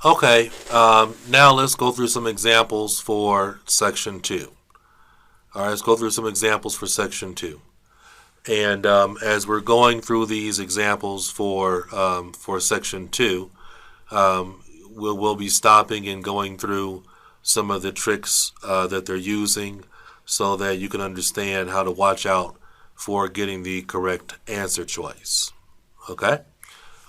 Okay, now let's go through some examples for Section 2. All right, let's go through some examples for Section 2. And as we're going through these examples for Section 2, we'll be stopping and going through some of the tricks that they're using so that you can understand how to watch out for getting the correct answer choice. Okay?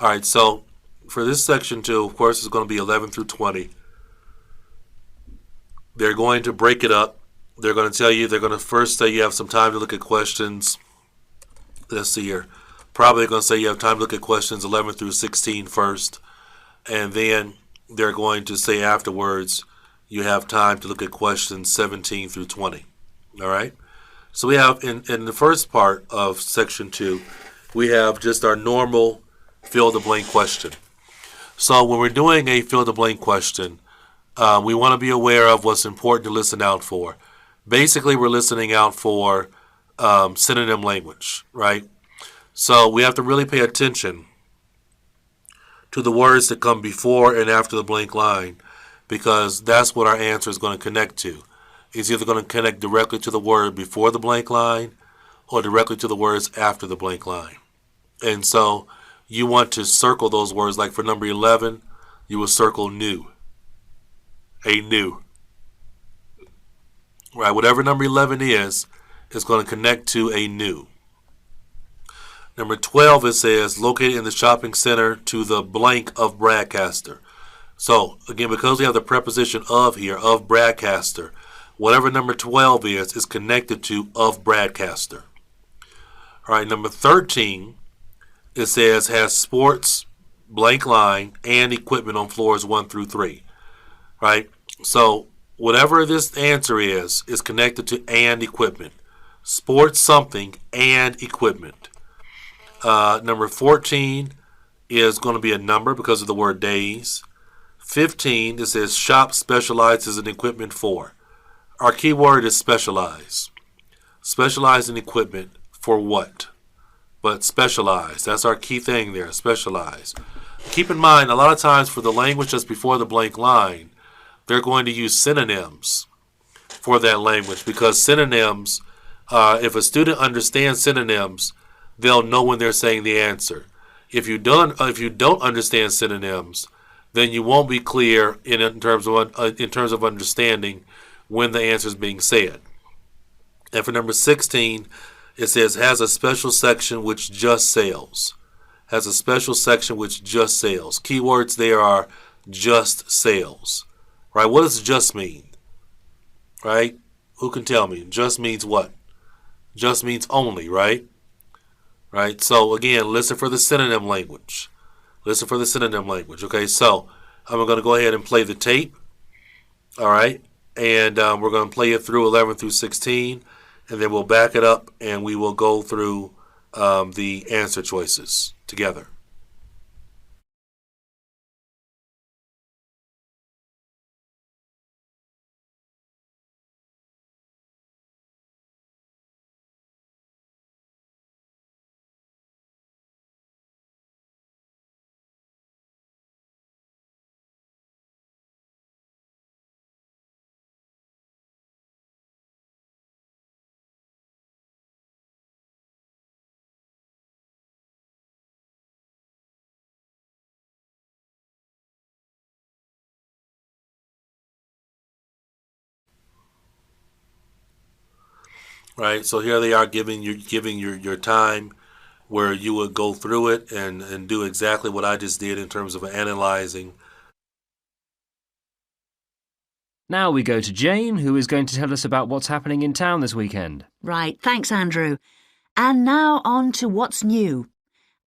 All right, so for this Section 2, of course, it's going to be 11 through 20. They're going to break it up. They're going to tell you, they're going to first say you have some time to look at questions. Let's see here. Probably going to say you have time to look at questions 11 through 16 first. And then they're going to say afterwards you have time to look at questions 17 through 20. All right? So we have, in the first part of Section 2, we have just our normal fill-the-blank question. So when we're doing a fill-the-blank question, we want to be aware of what's important to listen out for. Basically, we're listening out for synonym language, right? So we have to really pay attention to the words that come before and after the blank line, because that's what our answer is going to connect to. It's either going to connect directly to the word before the blank line or directly to the words after the blank line. And so you want to circle those words. Like for number 11, you will circle new. A new. Right, whatever number 11 is going to connect to a new. Number 12, it says, located in the shopping center to the blank of Bradcaster. So, again, because we have the preposition of here, of Bradcaster, whatever number 12 is connected to of Bradcaster. All right, number 13, it says, has sports, blank line, and equipment on floors 1 through 3. Right? So, whatever this answer is connected to and equipment. Sports something and equipment. Number 14 is going to be a number because of the word days. 15, it says shop specializes in equipment for. Our key word is specialize. Specialize in equipment for what? But specialize. That's our key thing there, specialize. Keep in mind, a lot of times for the language that's before the blank line, they're going to use synonyms for that language, because synonyms, if a student understands synonyms, they'll know when they're saying the answer. If you don't understand synonyms, then you won't be clear in terms of understanding when the answer is being said. And for number 16, it says has a special section which just sells. Has a special section which just sells. Keywords there are just sales. Right? What does just mean? Right? Who can tell me? Just means what? Just means only, right? Right? So again, listen for the synonym language. Listen for the synonym language. Okay, so I'm going to go ahead and play the tape. All right? And we're going to play it through 11 through 16. And then we'll back it up and we will go through the answer choices together. Right? So here they are giving your time where you would go through it and do exactly what I just did in terms of analyzing. Now we go to Jane, who is going to tell us about what's happening in town this weekend. Right, thanks, Andrew. And now on to what's new.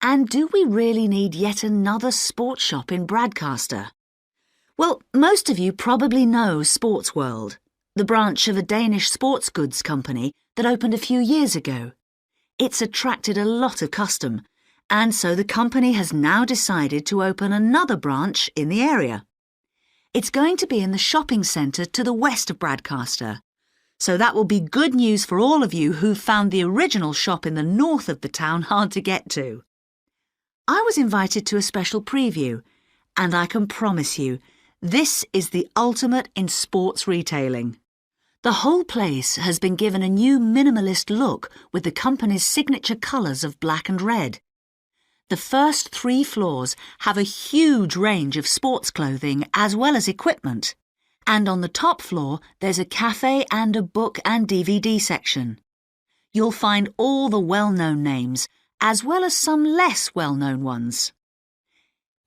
And do we really need yet another sports shop in Bradcaster? Well, most of you probably know Sports World, the branch of a Danish sports goods company that opened a few years ago. It's attracted a lot of custom, and so the company has now decided to open another branch in the area. It's going to be in the shopping centre to the west of Bradcaster, so that will be good news for all of you who found the original shop in the north of the town hard to get to. I was invited to a special preview, and I can promise you, this is the ultimate in sports retailing. The whole place has been given a new minimalist look with the company's signature colours of black and red. The first 3 floors have a huge range of sports clothing as well as equipment. And on the top floor, there's a cafe and a book and DVD section. You'll find all the well-known names, as well as some less well-known ones.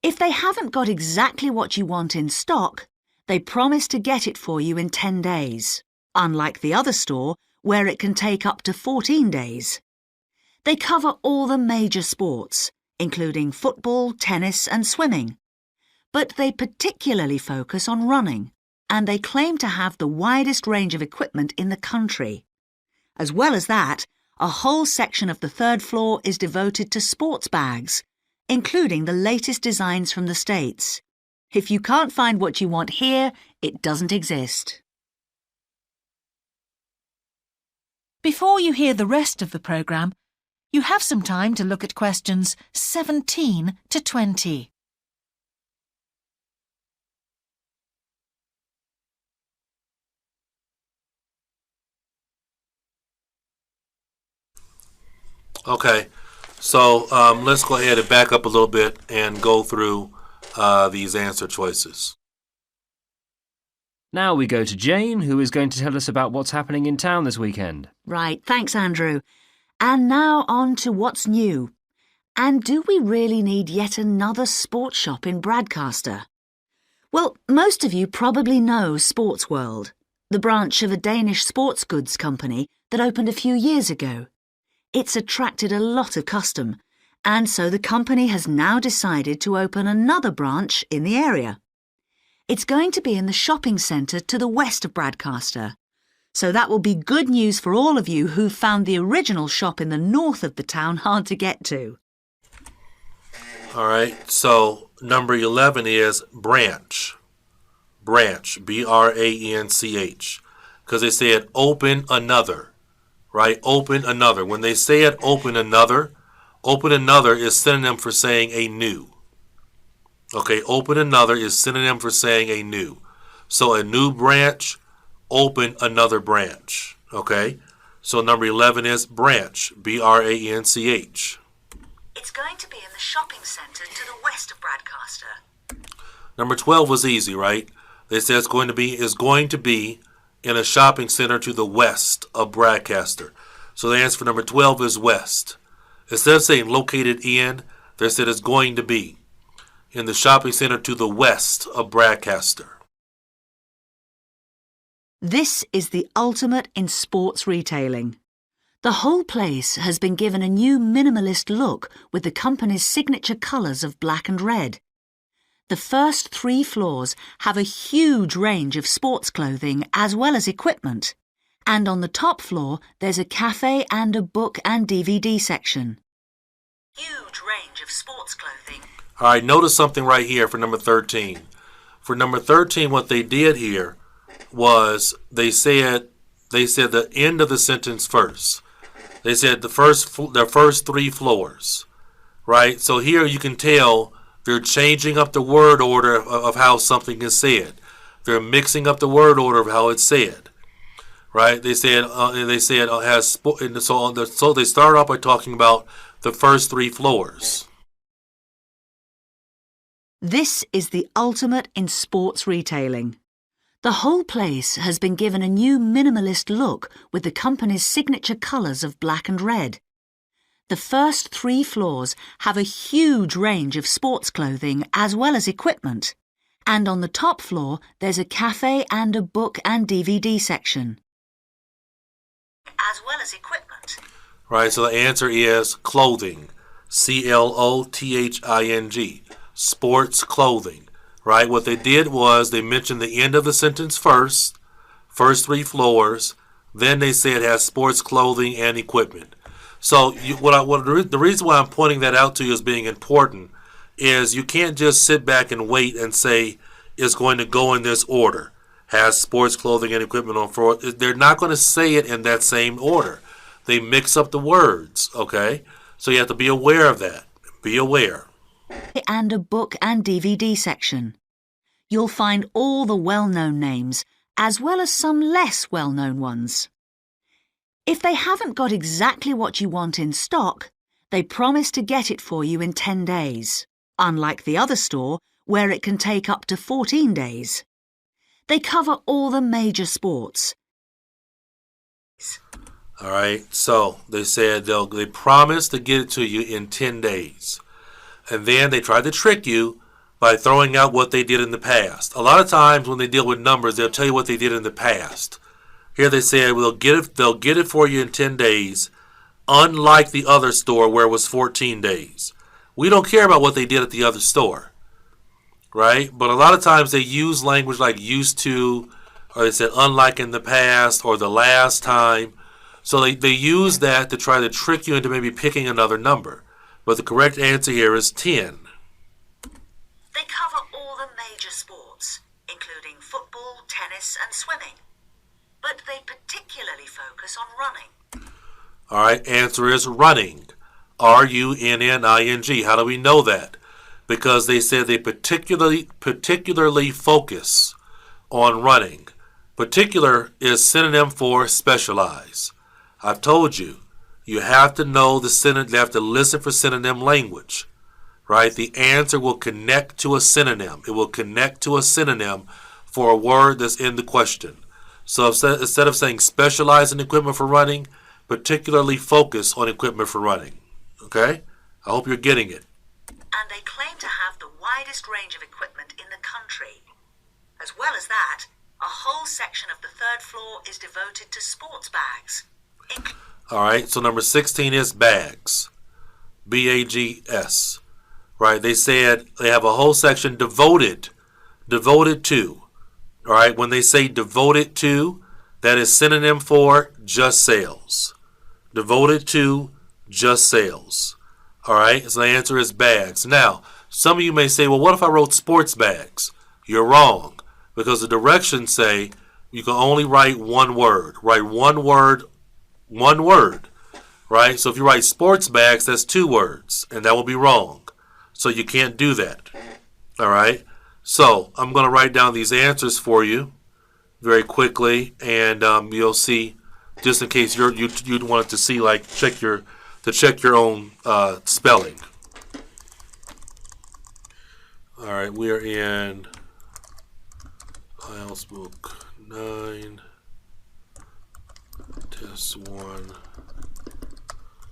If they haven't got exactly what you want in stock, they promise to get it for you in 10 days, unlike the other store, where it can take up to 14 days. They cover all the major sports, including football, tennis and swimming. But they particularly focus on running, and they claim to have the widest range of equipment in the country. As well as that, a whole section of the 3rd floor is devoted to sports bags, including the latest designs from the States. If you can't find what you want here, it doesn't exist. Before you hear the rest of the programme, you have some time to look at questions 17 to 20. Okay, so let's go ahead and back up a little bit and go through these answer choices. Now we go to Jane, who is going to tell us about what's happening in town this weekend. Right, thanks Andrew. And now on to what's new. And do we really need yet another sports shop in Bradcaster? Well, most of you probably know Sports World, the branch of a Danish sports goods company that opened a few years ago. It's attracted a lot of custom, and so the company has now decided to open another branch in the area. It's going to be in the shopping centre to the west of Bradcaster. So that will be good news for all of you who found the original shop in the north of the town hard to get to. All right, so number 11 is branch. Branch, B-R-A-N-C-H. Because they said open another. Right? Open another. When they say it, open another is synonym for saying a new. Okay, open another is synonym for saying a new. So a new branch, open another branch. Okay? So number 11 is branch, B-R-A-N-C-H. It's going to be in the shopping centre to the west of Bradcaster. Number 12 was easy, right? They said it's going to be in a shopping center to the west of Bradcaster. So the answer for number 12 is west. Instead of saying located in, they said it's going to be in the shopping center to the west of Bradcaster. This is the ultimate in sports retailing. The whole place has been given a new minimalist look with the company's signature colours of black and red. The first 3 floors have a huge range of sports clothing as well as equipment. And on the top floor, there's a cafe and a book and DVD section. Huge range of sports clothing. All right, notice something right here for number 13. For number 13, what they did here was they said the end of the sentence first. They said the first 3 floors, right? So here you can tell they're changing up the word order of how something is said. They're mixing up the word order of how it's said, right? They said has so they start off by talking about the first 3 floors. This is the ultimate in sports retailing. The whole place has been given a new minimalist look with the company's signature colours of black and red. The first 3 floors have a huge range of sports clothing as well as equipment. And on the top floor, there's a cafe and a book and DVD section. As well as equipment. Right, so the answer is clothing. C-L-O-T-H-I-N-G. Sports clothing. Right, what they did was they mentioned the end of the sentence first 3 floors, then they said it has sports clothing and equipment. So the reason why I'm pointing that out to you as being important is you can't just sit back and wait and say it's going to go in this order. Has sports clothing and equipment on floor. They're not going to say it in that same order. They mix up the words, okay? So you have to be aware of that. Be aware. and a book and DVD section. You'll find all the well-known names, as well as some less well-known ones. If they haven't got exactly what you want in stock, they promise to get it for you in 10 days, unlike the other store where it can take up to 14 days. They cover all the major sports. All right, so they said they promised to get it to you in 10 days. And then they tried to trick you by throwing out what they did in the past. A lot of times when they deal with numbers, they'll tell you what they did in the past. Here they said they'll get it for you in 10 days, unlike the other store where it was 14 days. We don't care about what they did at the other store, right? But a lot of times they use language like used to, or they said unlike in the past, or the last time. So they use that to try to trick you into maybe picking another number. But the correct answer here is 10. They cover all the major sports, including football, tennis, and swimming. But they particularly focus on running. All right, answer is running. R-U-N-N-I-N-G. How do we know that? Because they said they particularly focus on running. Particular is synonym for specialize. I've told you, you have to know the synonym, you have to listen for synonym language, right? The answer will connect to a synonym. It will connect to a synonym for a word that's in the question. So instead of saying specialize in equipment for running, particularly focus on equipment for running. Okay? I hope you're getting it. And they claim to have the widest range of equipment in the country. As well as that, a whole section of the third floor is devoted to sports bags. All right, so number 16 is bags. B-A-G-S. Right, they said they have a whole section devoted to. All right, when they say devoted to, that is synonym for just sales. Devoted to just sales. All right, so the answer is bags. Now, some of you may say, well, what if I wrote sports bags? You're wrong, because the directions say you can only write one word. Write one word, right? So if you write sports bags, that's 2 words, and that will be wrong. So you can't do that. All right? So I'm going to write down these answers for you very quickly, and you'll see, just in case you'd wanted to see, like, check your own spelling. All right, we are in IELTS book 9, test 1,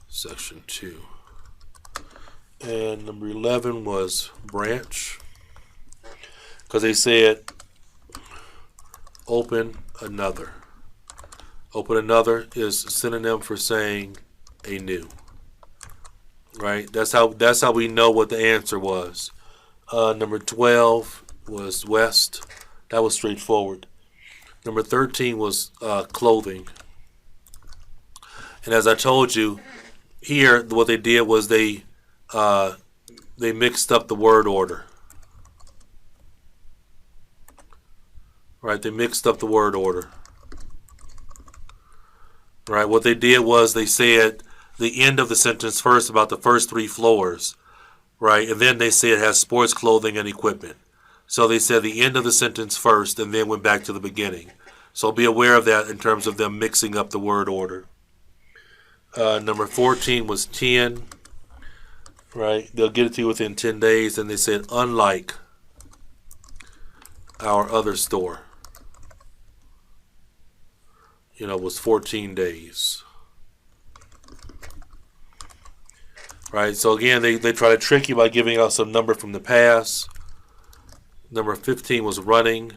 section 2. And number 11 was branch, because they said open another. Open another is a synonym for saying a new. Right? That's how we know what the answer was. Number 12 was west. That was straightforward. Number 13 was clothing. And as I told you, here what they did was they mixed up the word order. Right? They mixed up the word order. Right? What they did was they said the end of the sentence first about the first 3 floors. Right? And then they say it has sports clothing and equipment. So they said the end of the sentence first and then went back to the beginning. So be aware of that in terms of them mixing up the word order. Number 14 was 10. Right? They'll get it to you within 10 days. And they said unlike our other store. Was 14 days. Right? So again, they try to trick you by giving out some number from the past. Number 15 was running.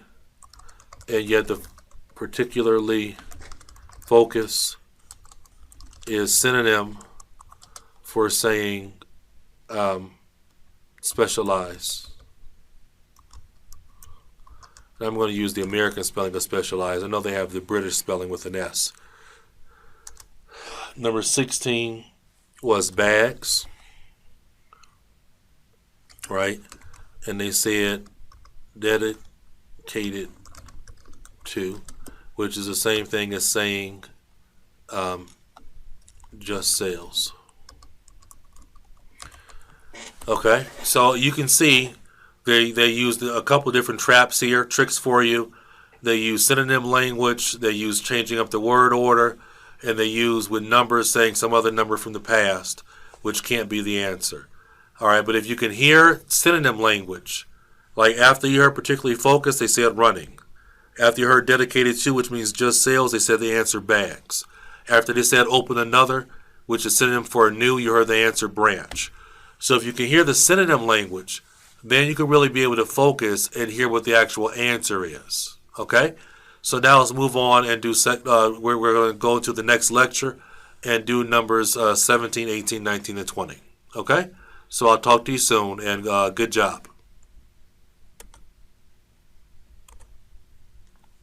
And yet the particularly focus is synonym for saying specialize. And I'm going to use the American spelling of specialize. I know they have the British spelling with an S. Number 16 was bags. Right? And they said dedicated to, which is the same thing as saying just sales. Okay, so you can see they used a couple different traps here, tricks for you. They use synonym language. They use changing up the word order, and they use with numbers saying some other number from the past, which can't be the answer. All right, but if you can hear synonym language, like after you heard particularly focused, they said running. After you heard dedicated to, which means just sales, they said the answer bags. After they said open another, which is synonym for a new, you heard the answer branch. So if you can hear the synonym language, then you can really be able to focus and hear what the actual answer is. Okay? So now let's move on and do, we're going to go to the next lecture and do numbers 17, 18, 19, and 20. Okay? So I'll talk to you soon, and good job.